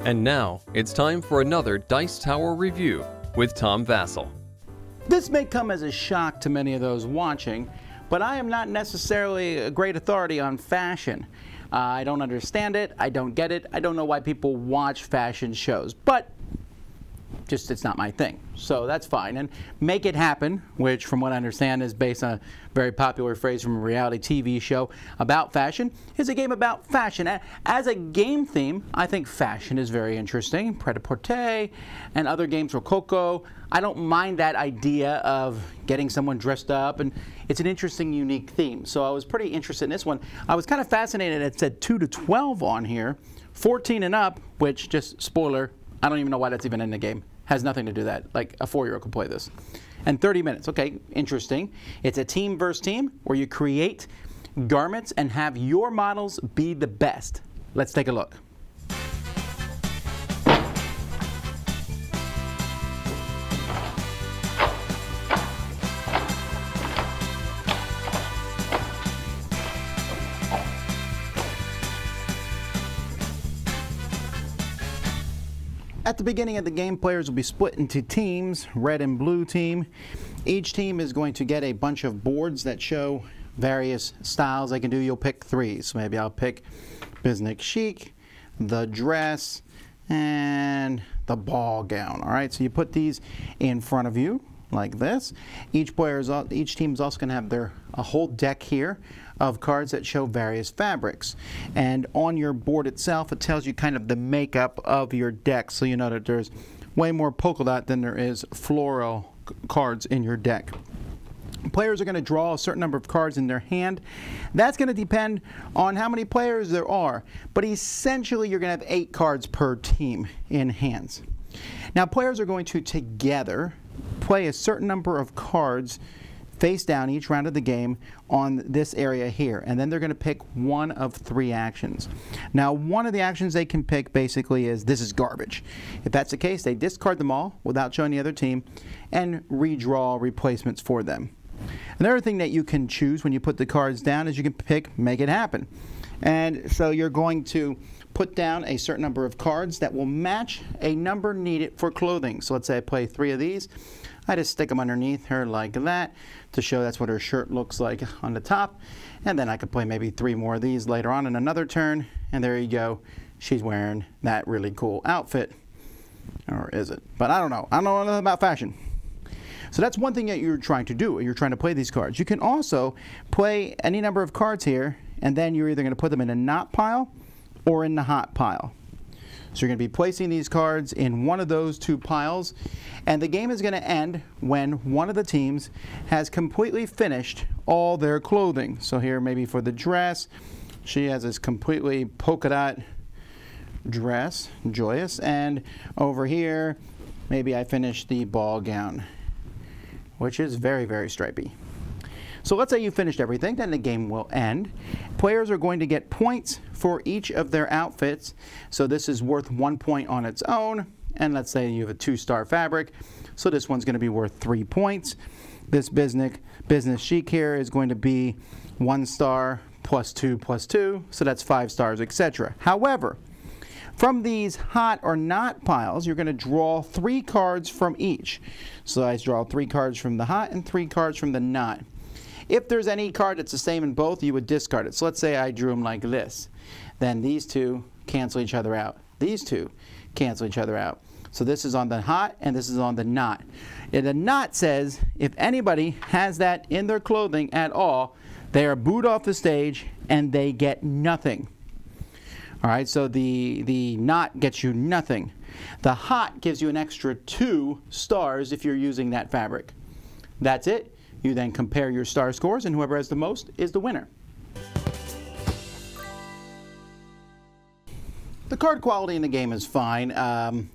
And now, it's time for another Dice Tower review with Tom Vasel. This may come as a shock to many of those watching, but I am not necessarily a great authority on fashion. I don't understand it, I don't get it, I don't know why people watch fashion shows, but just it's not my thing. So that's fine. And Make It Happen, which from what I understand is based on a very popular phrase from a reality TV show about fashion, is a game about fashion. As a game theme, I think fashion is very interesting. Pret-a-porter and other games, Rococo. I don't mind that idea of getting someone dressed up, and it's an interesting, unique theme. So I was pretty interested in this one. I was kind of fascinated. It said 2 to 12 on here, 14 and up, which, just spoiler, I don't even know why that's even in the game. Has nothing to do with that. Like a 4-year-old could play this. And 30 minutes. Okay, interesting. It's a team versus team where you create garments and have your models be the best. Let's take a look. At the beginning of the game, players will be split into teams, red and blue team. Each team is going to get a bunch of boards that show various styles they can do. You'll pick 3. So maybe I'll pick business chic, the dress, and the ball gown. All right, so you put these in front of you like this. Each team is also going to have a whole deck here of cards that show various fabrics. And on your board itself, it tells you kind of the makeup of your deck. So you know that there's way more polka dot than there is floral cards in your deck. Players are going to draw a certain number of cards in their hand. That's going to depend on how many players there are. But essentially, you're going to have 8 cards per team in hands. Now, players are going to together play a certain number of cards face down each round of the game on this area here, and then they're going to pick one of 3 actions. Now, one of the actions they can pick basically is this is garbage. If that's the case, they discard them all without showing the other team and redraw replacements for them. Another thing that you can choose when you put the cards down is you can pick Make It Happen. And so you're going to put down a certain number of cards that will match a number needed for clothing. So let's say I play 3 of these. I just stick them underneath her like that to show that's what her shirt looks like on the top. And then I could play maybe 3 more of these later on in another turn. And there you go. She's wearing that really cool outfit. Or is it? But I don't know. I don't know nothing about fashion. So that's one thing that you're trying to do. You're trying to play these cards. You can also play any number of cards here, and then you're either going to put them in a not pile or in the hot pile. So you're going to be placing these cards in one of those 2 piles, and the game is going to end when one of the teams has completely finished all their clothing. So here, maybe for the dress, she has this completely polka dot dress, joyous, and over here, maybe I finished the ball gown, which is very, very stripy. So let's say you finished everything, then the game will end. Players are going to get points for each of their outfits. So this is worth 1 point on its own. And let's say you have a 2-star fabric. So this one's going to be worth 3 points. This business chic here is going to be 1 star plus 2 plus 2. So that's 5 stars, etc. However, from these hot or not piles, you're going to draw 3 cards from each. So I draw 3 cards from the hot and 3 cards from the not. If there's any card that's the same in both, you would discard it. So let's say I drew them like this. Then these 2 cancel each other out. These 2 cancel each other out. So this is on the hot and this is on the not. And the not says if anybody has that in their clothing at all, they are booed off the stage and they get nothing. All right, so the not gets you nothing. The hot gives you an extra 2 stars if you're using that fabric. That's it. You then compare your star scores, and whoever has the most is the winner. The card quality in the game is fine.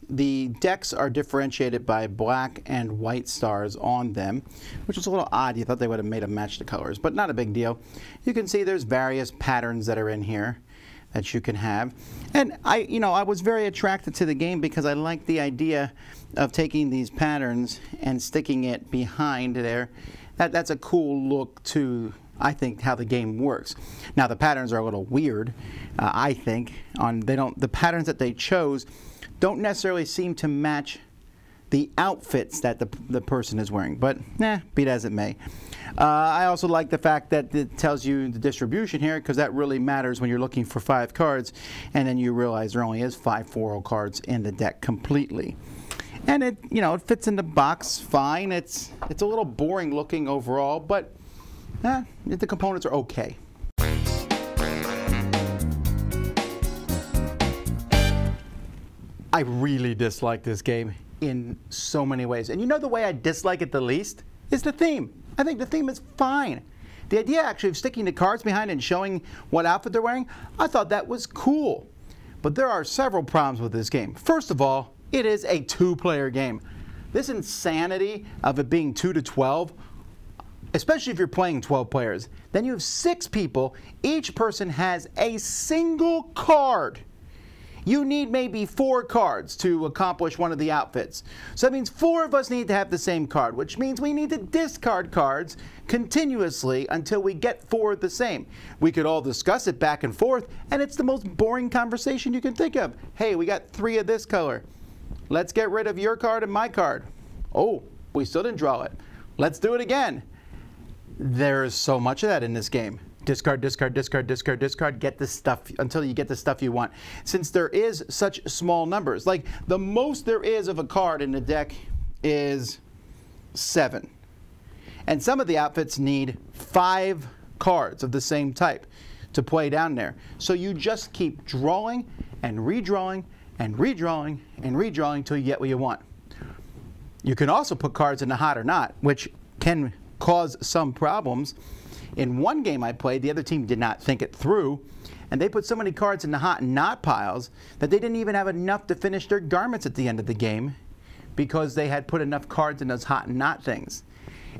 The decks are differentiated by black and white stars on them, which is a little odd. You thought they would have made them match the colors, but not a big deal. You can see there's various patterns that are in here that you can have. And I was very attracted to the game because I like the idea of taking these patterns and sticking it behind there. That's a cool look to, I think, how the game works. Now the patterns are a little weird, I think. The patterns that they chose don't necessarily seem to match the outfits that the person is wearing, but be it as it may. I also like the fact that it tells you the distribution here, because that really matters when you're looking for 5 cards, and then you realize there only is 5 4-0 cards in the deck completely. And it, it fits in the box fine. It's a little boring looking overall, but the components are okay. I really dislike this game in so many ways. And the way I dislike it the least is the theme. I think the theme is fine. The idea actually of sticking the cards behind and showing what outfit they're wearing, I thought that was cool. But there are several problems with this game. First of all, it is a 2-player game. This insanity of it being 2 to 12, especially if you're playing 12 players, then you have 6 people, each person has a single card. You need maybe 4 cards to accomplish one of the outfits. So that means 4 of us need to have the same card, which means we need to discard cards continuously until we get 4 the same. We could all discuss it back and forth, and it's the most boring conversation you can think of. Hey, we got 3 of this color. Let's get rid of your card and my card. Oh, we still didn't draw it. Let's do it again. There's so much of that in this game. Discard, discard, discard, discard, discard, get the stuff until you get the stuff you want. Since there is such small numbers, like the most there is of a card in the deck is 7. And some of the outfits need 5 cards of the same type to play down there. So you just keep drawing and redrawing and redrawing and redrawing until you get what you want. You can also put cards in the hot or not, which can cause some problems. In one game I played, the other team did not think it through, and they put so many cards in the hot and not piles that they didn't even have enough to finish their garments at the end of the game because they had put enough cards in those hot and not things.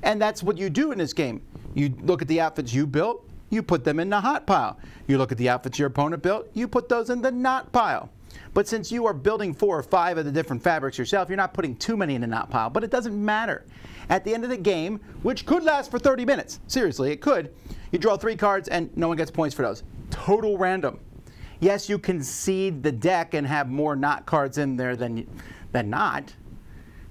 And that's what you do in this game. You look at the outfits you built, you put them in the hot pile. You look at the outfits your opponent built, you put those in the not pile. But since you are building 4 or 5 of the different fabrics yourself, you're not putting too many in the not pile, but it doesn't matter. At the end of the game, which could last for 30 minutes, seriously, it could, you draw 3 cards and no one gets points for those. Total random. Yes, you can seed the deck and have more not cards in there than not.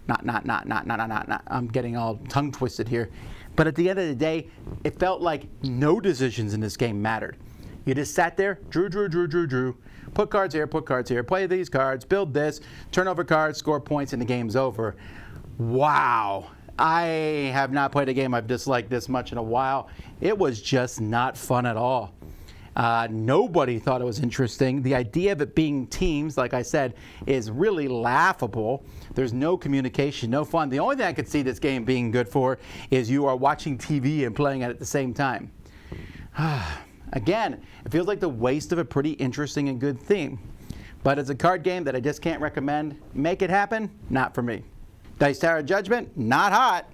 Not. I'm getting all tongue twisted here. But at the end of the day, it felt like no decisions in this game mattered. You just sat there, drew. Put cards here, play these cards, build this, turn over cards, score points, and the game's over. Wow. I have not played a game I've disliked this much in a while. It was just not fun at all. Nobody thought it was interesting. The idea of it being teams, like I said, is really laughable. There's no communication, no fun. The only thing I could see this game being good for is you are watching TV and playing it at the same time. Again, it feels like the waste of a pretty interesting and good theme. But it's a card game that I just can't recommend. Make it happen? Not for me. Dice Tower Judgment? Not hot.